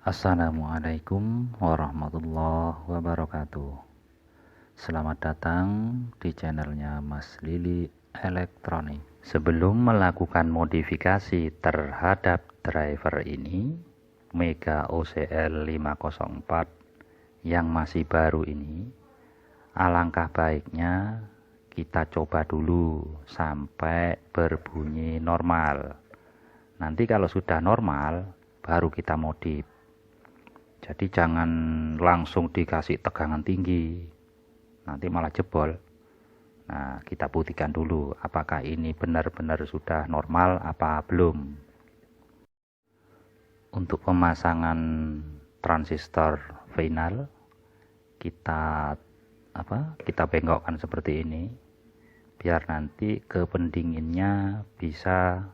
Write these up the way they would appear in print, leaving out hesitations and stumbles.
Assalamualaikum warahmatullahi wabarakatuh. Selamat datang di channelnya Mas Lili Elektronik. Sebelum melakukan modifikasi terhadap driver ini, Mega OCL 504 yang masih baru ini, alangkah baiknya kita coba dulu sampai berbunyi normal. Nanti kalau sudah normal baru kita modif. Jadi jangan langsung dikasih tegangan tinggi, nanti malah jebol. Nah, kita buktikan dulu apakah ini benar-benar sudah normal apa belum. Untuk pemasangan transistor final, kita bengkokkan seperti ini, biar nanti ke pendinginnya bisa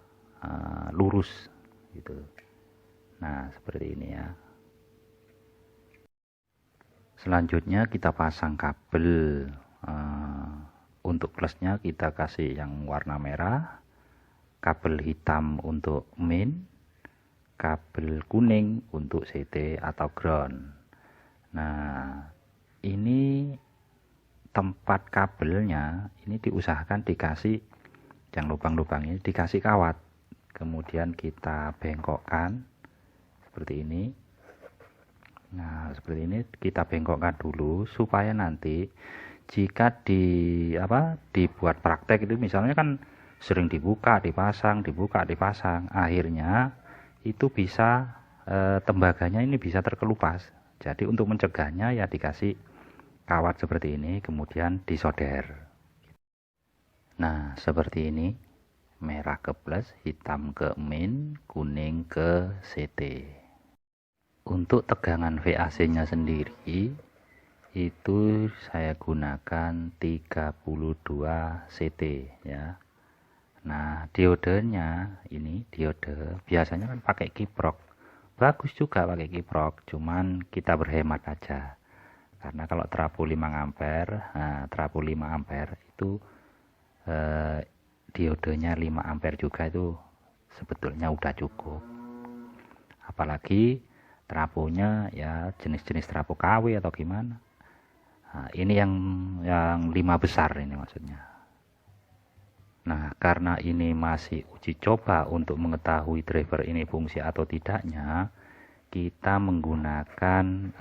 lurus gitu. Nah, seperti ini ya. Selanjutnya kita pasang kabel. Untuk plusnya kita kasih yang warna merah, kabel hitam untuk main, kabel kuning untuk CT atau ground. Nah, ini tempat kabelnya ini diusahakan dikasih yang lubang-lubang ini dikasih kawat, kemudian kita bengkokkan seperti ini. Nah, seperti ini kita bengkokkan dulu supaya nanti jika dibuat praktek itu misalnya kan sering dibuka dipasang, akhirnya itu bisa tembaganya ini bisa terkelupas. Jadi untuk mencegahnya ya dikasih kawat seperti ini, kemudian disolder. Nah, seperti ini, merah ke plus, hitam ke min, kuning ke CT. Untuk tegangan VAC nya sendiri itu saya gunakan 32 CT ya. Nah, diodenya ini diode biasanya kan pakai kiprok, bagus juga pakai kiprok, cuman kita berhemat aja karena kalau trafo 5 ampere, nah trafo 5 ampere itu diodenya 5 ampere juga itu sebetulnya udah cukup. Apalagi trafonya ya jenis-jenis trafo KW atau gimana. Nah, ini yang 5 besar ini maksudnya. Nah, karena ini masih uji coba untuk mengetahui driver ini fungsi atau tidaknya, kita menggunakan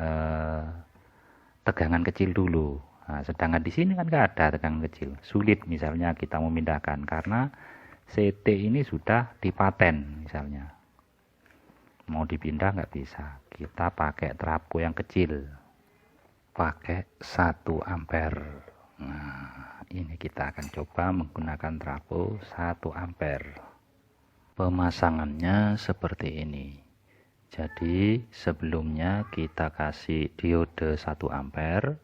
tegangan kecil dulu. Nah, sedangkan di sini kan nggak ada tegangan kecil, sulit misalnya kita memindahkan karena CT ini sudah dipaten misalnya. Mau dipindah nggak bisa, kita pakai trafo yang kecil, pakai 1 ampere. Nah, ini kita akan coba menggunakan trafo 1 ampere. Pemasangannya seperti ini. Jadi sebelumnya kita kasih diode 1 ampere.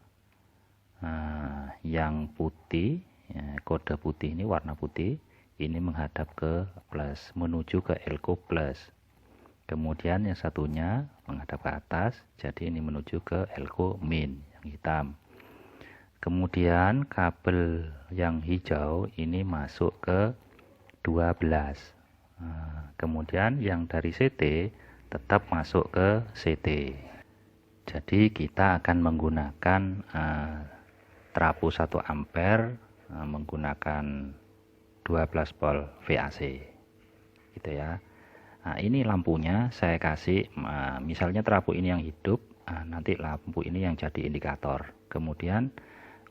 Nah, yang putih ya, kode putih ini warna putih ini menghadap ke plus, menuju ke elko plus. Kemudian yang satunya menghadap ke atas, jadi ini menuju ke elko min yang hitam. Kemudian kabel yang hijau ini masuk ke 12. Nah, kemudian yang dari CT tetap masuk ke CT. Jadi kita akan menggunakan trafo 1 ampere menggunakan 12 volt VAC gitu ya. Nah, ini lampunya saya kasih misalnya trafo ini yang hidup, nanti lampu ini yang jadi indikator. Kemudian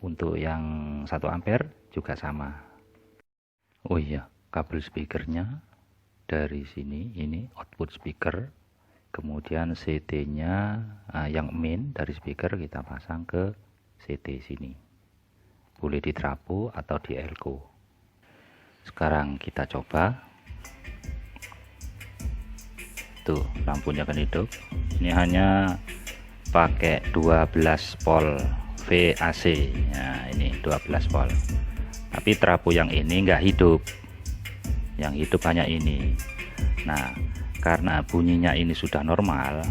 untuk yang 1 ampere juga sama. Oh iya, kabel speakernya dari sini, ini output speaker. Kemudian CT nya yang main dari speaker kita pasang ke CT sini, boleh di trafo atau di elko. Sekarang kita coba. Tuh, lampunya kan hidup. Ini hanya pakai 12 volt VAC. Nah, ini 12 volt. Tapi trafo yang ini enggak hidup. Yang hidup hanya ini. Nah, karena bunyinya ini sudah normal,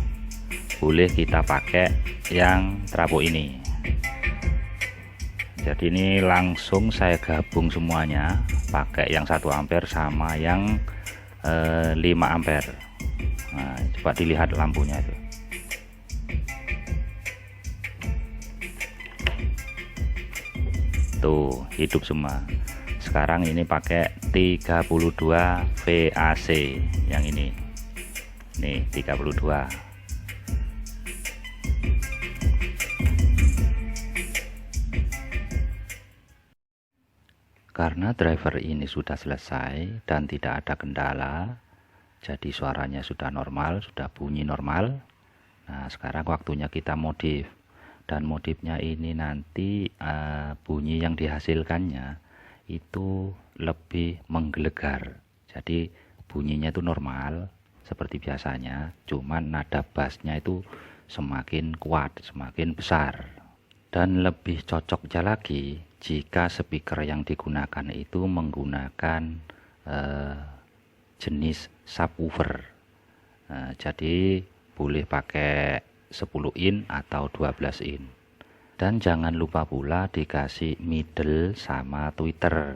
boleh kita pakai yang trafo ini. Jadi ini langsung saya gabung semuanya, pakai yang 1 ampere sama yang 5 ampere. Nah, coba dilihat lampunya itu. tuh hidup semua. Sekarang ini pakai 32 VAC yang ini nih, 32. Karena driver ini sudah selesai dan tidak ada kendala, jadi suaranya sudah normal, sudah bunyi normal. Nah, sekarang waktunya kita modif. Dan modifnya ini nanti bunyi yang dihasilkannya itu lebih menggelegar. Jadi bunyinya itu normal seperti biasanya, cuman nada bassnya itu semakin kuat, semakin besar. Dan lebih cocoknya lagi jika speaker yang digunakan itu menggunakan jenis subwoofer. Jadi boleh pakai 10 in atau 12 in. Dan jangan lupa pula dikasih middle sama tweeter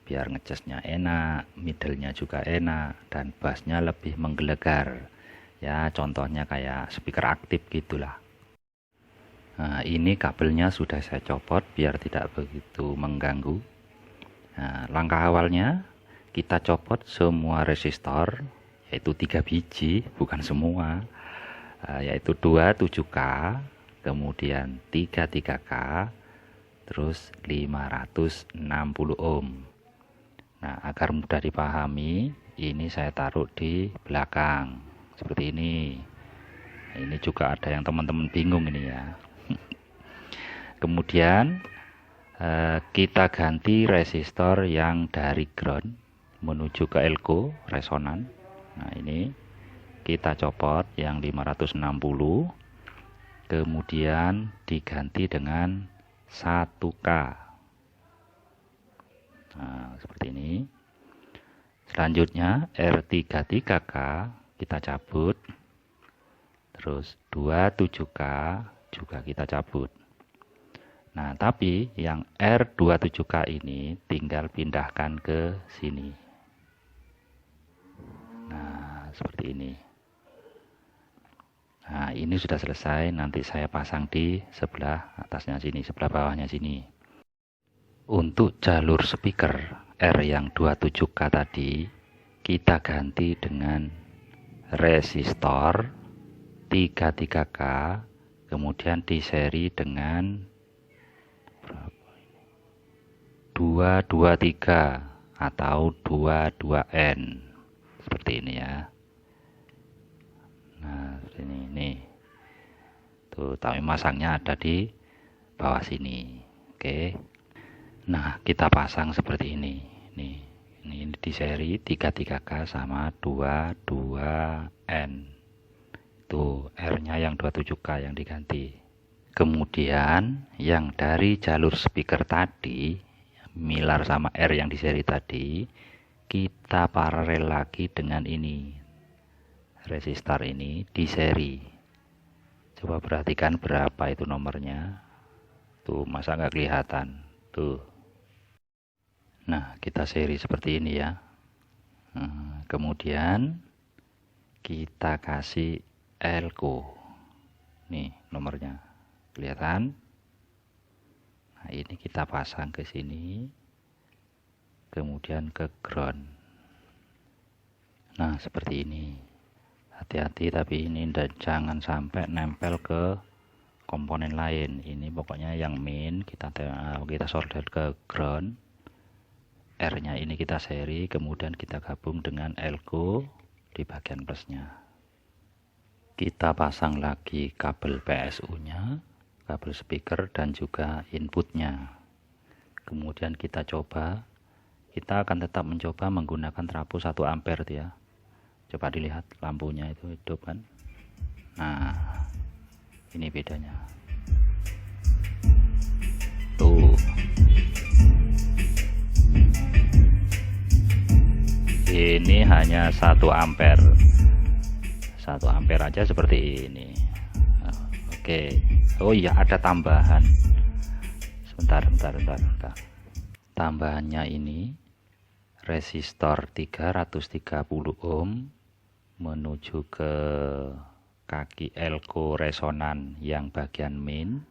biar ngecasnya enak, middlenya juga enak, dan bassnya lebih menggelegar. Ya contohnya kayak speaker aktif gitulah. Nah, ini kabelnya sudah saya copot biar tidak begitu mengganggu. Nah, langkah awalnya kita copot semua resistor, yaitu 3 biji, bukan semua, yaitu 27K, kemudian 33K, terus 560 ohm. Nah, agar mudah dipahami, ini saya taruh di belakang seperti ini. Nah, ini juga ada yang teman-teman bingung ini ya. Kemudian kita ganti resistor yang dari ground menuju ke elko resonan. Nah, ini kita copot yang 560, kemudian diganti dengan 1K. Nah, seperti ini. Selanjutnya R33K kita cabut, terus 27K juga kita cabut. Nah, tapi yang R27K ini tinggal pindahkan ke sini. Nah, seperti ini. Nah, ini sudah selesai, nanti saya pasang di sebelah atasnya sini, sebelah bawahnya sini. Untuk jalur speaker R yang 27K tadi, kita ganti dengan resistor 33K, kemudian diseri dengan 223 atau 22N. Seperti ini ya. Nah, ini nih. Tuh, tapi masangnya ada di bawah sini. Oke. Nah, kita pasang seperti ini. Nih, ini di seri 33K sama 22N. Tuh, R-nya yang 27K yang diganti. Kemudian yang dari jalur speaker tadi, milar sama R yang di seri tadi, kita paralel lagi dengan ini. Resistor ini di seri. Coba perhatikan berapa itu nomornya. Tuh, masa nggak kelihatan? Tuh. Nah, kita seri seperti ini ya. Kemudian kita kasih elko. Nih nomornya. Kelihatan? Nah, ini kita pasang ke sini. Kemudian ke ground. Nah, seperti ini. Hati-hati tapi ini jangan sampai nempel ke komponen lain. Ini pokoknya yang main kita solder ke ground. R-nya ini kita seri, kemudian kita gabung dengan elko di bagian plusnya. Kita pasang lagi kabel PSU-nya, kabel speaker dan juga inputnya. Kemudian kita coba. Kita akan tetap mencoba menggunakan trafo 1 ampere ya. Coba dilihat lampunya itu hidup kan. Nah, ini bedanya. Tuh. Ini hanya 1 ampere. 1 ampere aja seperti ini. Oke. Oh iya, ada tambahan. Sebentar. Tambahannya ini resistor 330 ohm menuju ke kaki elko resonan yang bagian main,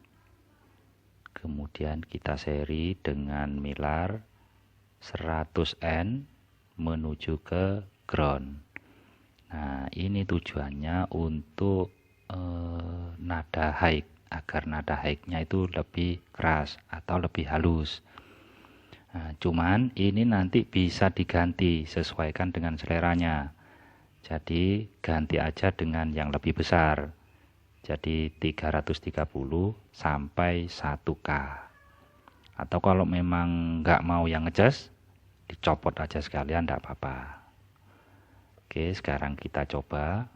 kemudian kita seri dengan milar 100N menuju ke ground. Nah, ini tujuannya untuk nada high, agar nada high-nya itu lebih keras atau lebih halus. Nah, cuman ini nanti bisa diganti, sesuaikan dengan seleranya. Jadi ganti aja dengan yang lebih besar. Jadi 330 sampai 1K. Atau kalau memang nggak mau yang ngecas, dicopot aja sekalian, nggak apa-apa. Oke, sekarang kita coba.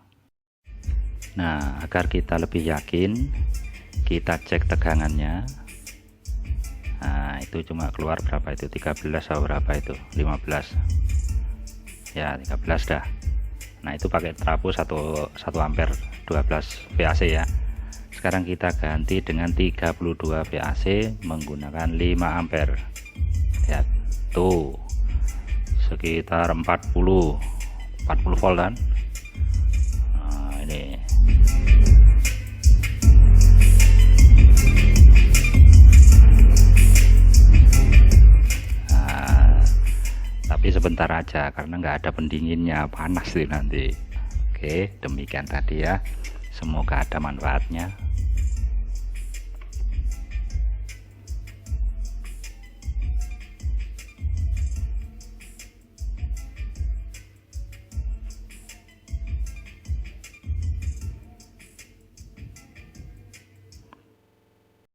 Nah, agar kita lebih yakin, kita cek tegangannya. Nah, itu cuma keluar berapa itu? 13 atau berapa itu? 15. Ya, 13 dah. Nah, itu pakai trafo 1 ampere 12 VAC ya. Sekarang kita ganti dengan 32 VAC menggunakan 5 ampere. Lihat tuh, sekitar 40 volt kan. Nah, ini tapi sebentar aja karena nggak ada pendinginnya, panas sih nanti. Oke, demikian tadi ya, semoga ada manfaatnya.